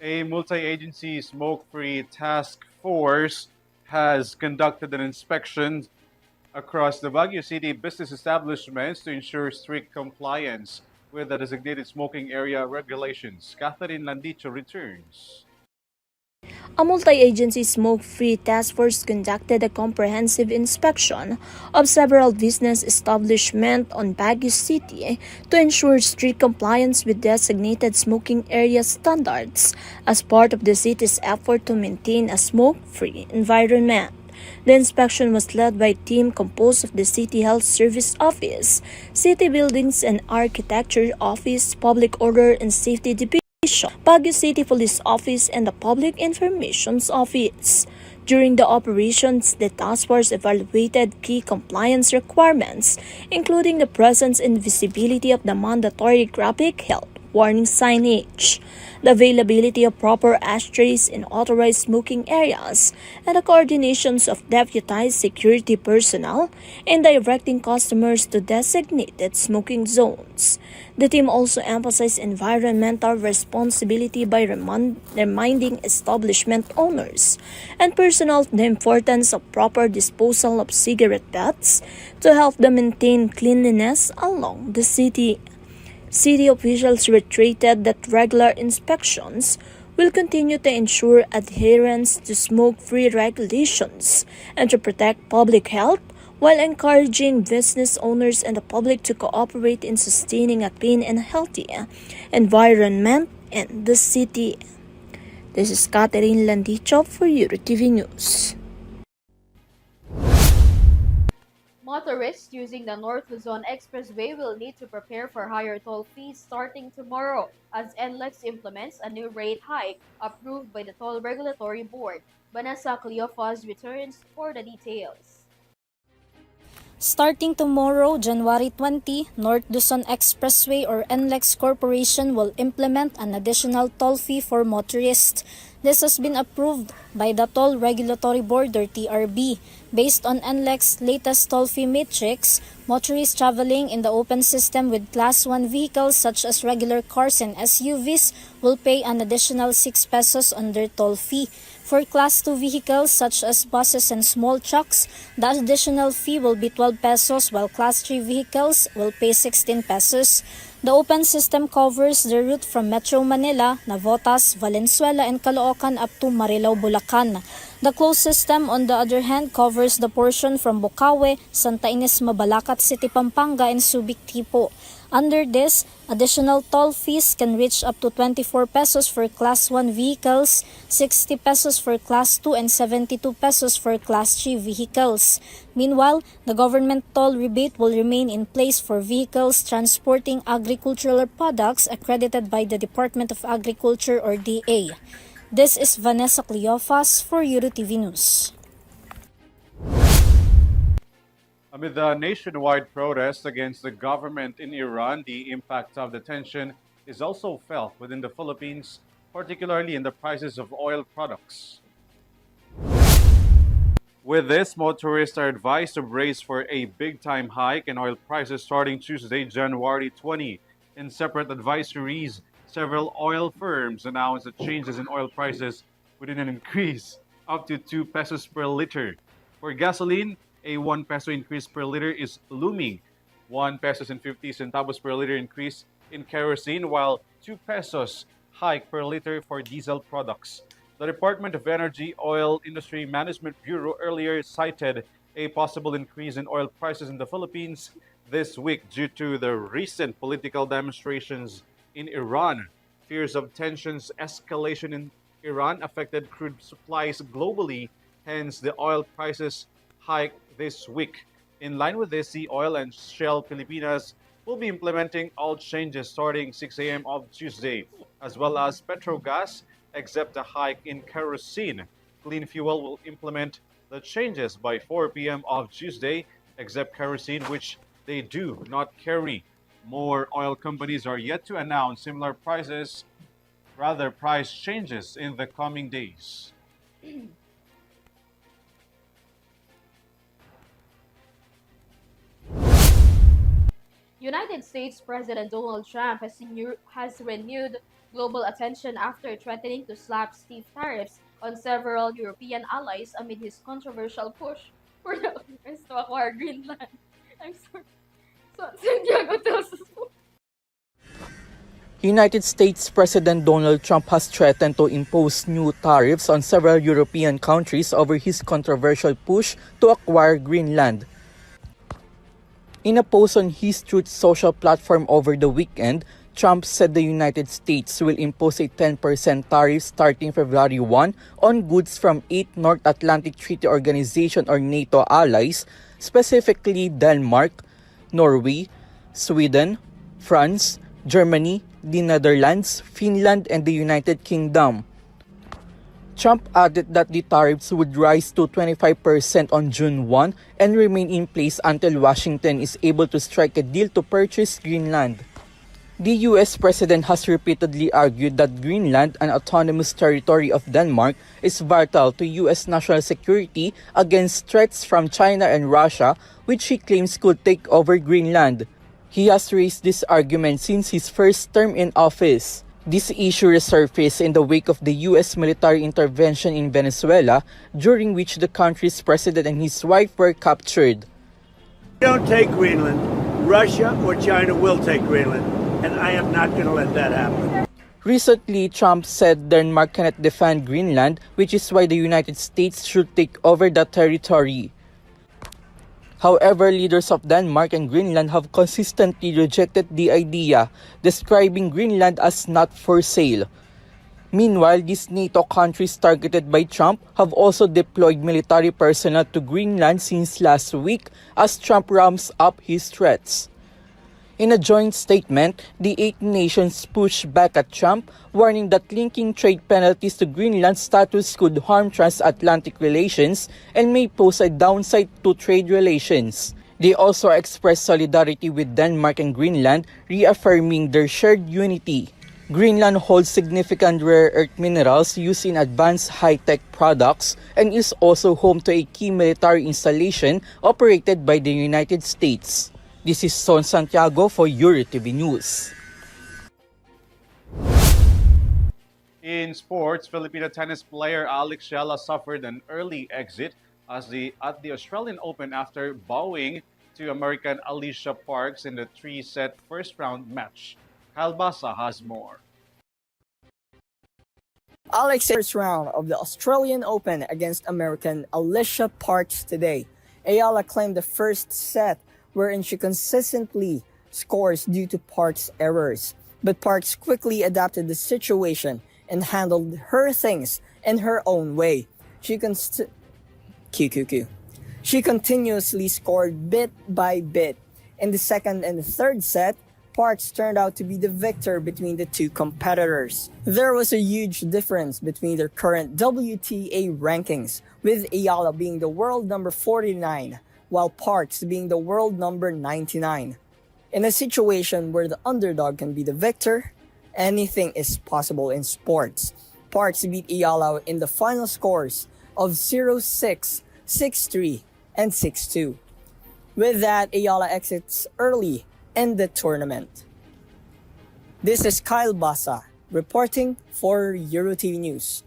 A multi-agency smoke-free task force has conducted an inspection across the Baguio City business establishments to ensure strict compliance with the designated smoking area regulations. Catherine Landicho returns. A multi-agency smoke-free task force conducted a comprehensive inspection of several business establishments on Baguio City to ensure strict compliance with designated smoking area standards as part of the city's effort to maintain a smoke-free environment. The inspection was led by a team composed of the City Health Service Office, City Buildings and Architecture Office, Public Order and Safety Division, Baguio City Police Office, and the Public Information's Office. During the operations, the task force evaluated key compliance requirements, including the presence and visibility of the mandatory graphic health warning signage, the availability of proper ashtrays in authorized smoking areas, and the coordinations of deputized security personnel in directing customers to designated smoking zones. The team also emphasized environmental responsibility by reminding establishment owners and personnel the importance of proper disposal of cigarette butts to help them maintain cleanliness along the city. City officials reiterated that regular inspections will continue to ensure adherence to smoke-free regulations and to protect public health while encouraging business owners and the public to cooperate in sustaining a clean and healthy environment in the city. This is Catherine Landicho for Eurotv News. Motorists using the North Luzon Expressway will need to prepare for higher toll fees starting tomorrow as NLEX implements a new rate hike approved by the Toll Regulatory Board. Vanessa Cleofas returns for the details. Starting tomorrow, January 20, North Luzon Expressway or NLEX Corporation will implement an additional toll fee for motorists. This has been approved by the Toll Regulatory Board or TRB. Based on NLEX's latest toll fee matrix, motorists traveling in the open system with Class 1 vehicles such as regular cars and SUVs will pay an additional 6 pesos on their toll fee. For Class 2 vehicles such as buses and small trucks, the additional fee will be 12 pesos while Class 3 vehicles will pay 16 pesos. The open system covers the route from Metro Manila, Navotas, Valenzuela, and Caloocan up to Marilao, Bulacan. The closed system, on the other hand, covers the portion from Bocaue, Santa Ines, Mabalacat City, Pampanga, and Subic, Tipo. Under this, additional toll fees can reach up to 24 pesos for Class 1 vehicles, 60 pesos for Class 2, and 72 pesos for Class 3 vehicles. Meanwhile, the government toll rebate will remain in place for vehicles transporting agricultural products accredited by the Department of Agriculture or DA. This is Vanessa Cleofas for Eurotv News. Amid the nationwide protests against the government in Iran, the impact of the tension is also felt within the Philippines, particularly in the prices of oil products. With this, motorists are advised to brace for a big-time hike in oil prices starting Tuesday, January 20. In separate advisories, several oil firms announced that changes in oil prices would an increase up to 2 pesos per liter. For gasoline, a 1 peso increase per liter is looming. 1 pesos and 50 centavos per liter increase in kerosene, while 2 pesos hike per liter for diesel products. The Department of Energy Oil Industry Management Bureau earlier cited a possible increase in oil prices in the Philippines this week due to the recent political demonstrations in Iran. Fears of tensions escalation in Iran affected crude supplies globally, hence the oil prices hike this week. In line with this, Sea Oil and Shell Pilipinas will be implementing all changes starting 6 a.m. of Tuesday, as well as Petrogas, except a hike in kerosene. Clean Fuel will implement the changes by 4 p.m. of Tuesday, except kerosene, which they do not carry. More oil companies are yet to announce similar price changes in the coming days. United States President Donald Trump has renewed global attention after threatening to slap stiff tariffs on several European allies amid his controversial push for the US to acquire Greenland. I'm sorry. Santiago tells us. United States President Donald Trump has threatened to impose new tariffs on several European countries over his controversial push to acquire Greenland. In a post on his Truth Social platform over the weekend, Trump said the United States will impose a 10% tariff starting February 1 on goods from 8 North Atlantic Treaty Organization or NATO allies, specifically Denmark, Norway, Sweden, France, Germany, the Netherlands, Finland, and the United Kingdom. Trump added that the tariffs would rise to 25% on June 1 and remain in place until Washington is able to strike a deal to purchase Greenland. The US president has repeatedly argued that Greenland, an autonomous territory of Denmark, is vital to US national security against threats from China and Russia, which he claims could take over Greenland. He has raised this argument since his first term in office. This issue resurfaced in the wake of the U.S. military intervention in Venezuela, during which the country's president and his wife were captured. Don't take Greenland. Russia or China will take Greenland, and I am not going to let that happen. Recently, Trump said Denmark cannot defend Greenland, which is why the United States should take over the territory. However, leaders of Denmark and Greenland have consistently rejected the idea, describing Greenland as not for sale. Meanwhile, these NATO countries targeted by Trump have also deployed military personnel to Greenland since last week as Trump ramps up his threats. In a joint statement, the 8 nations pushed back at Trump, warning that linking trade penalties to Greenland's status could harm transatlantic relations and may pose a downside to trade relations. They also expressed solidarity with Denmark and Greenland, reaffirming their shared unity. Greenland holds significant rare earth minerals used in advanced high-tech products and is also home to a key military installation operated by the United States. This is Son Santiago for Eurotv News. In sports, Filipino tennis player Alex Yala suffered an early exit at the Australian Open after bowing to American Alicia Parks in the 3-set first-round match. Kyle Basa has more. Alex first round of the Australian Open against American Alicia Parks today. Ayala claimed the first set wherein she consistently scores due to Parks' errors. But Parks quickly adapted the situation and handled her things in her own way. She continuously scored bit by bit. In the second and the third set, Parks turned out to be the victor between the two competitors. There was a huge difference between their current WTA rankings, with Ayala being the world number 49, while Parks being the world number 99. In a situation where the underdog can be the victor, anything is possible in sports. Parks beat Ayala in the final scores of 0-6, 6-3, and 6-2. With that, Ayala exits early in the tournament. This is Kyle Basa reporting for Eurotv News.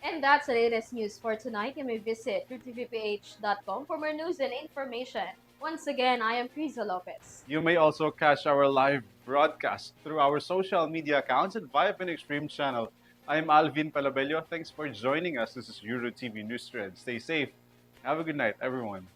And that's the latest news for tonight. You may visit RooTVPH.com for more news and information. Once again, I am KRIZZA Lopez. You may also catch our live broadcast through our social media accounts and via Extreme channel. I am ALVIN PELOBELLO. Thanks for joining us. This is Eurotv News Thread. Stay safe. Have a good night, everyone.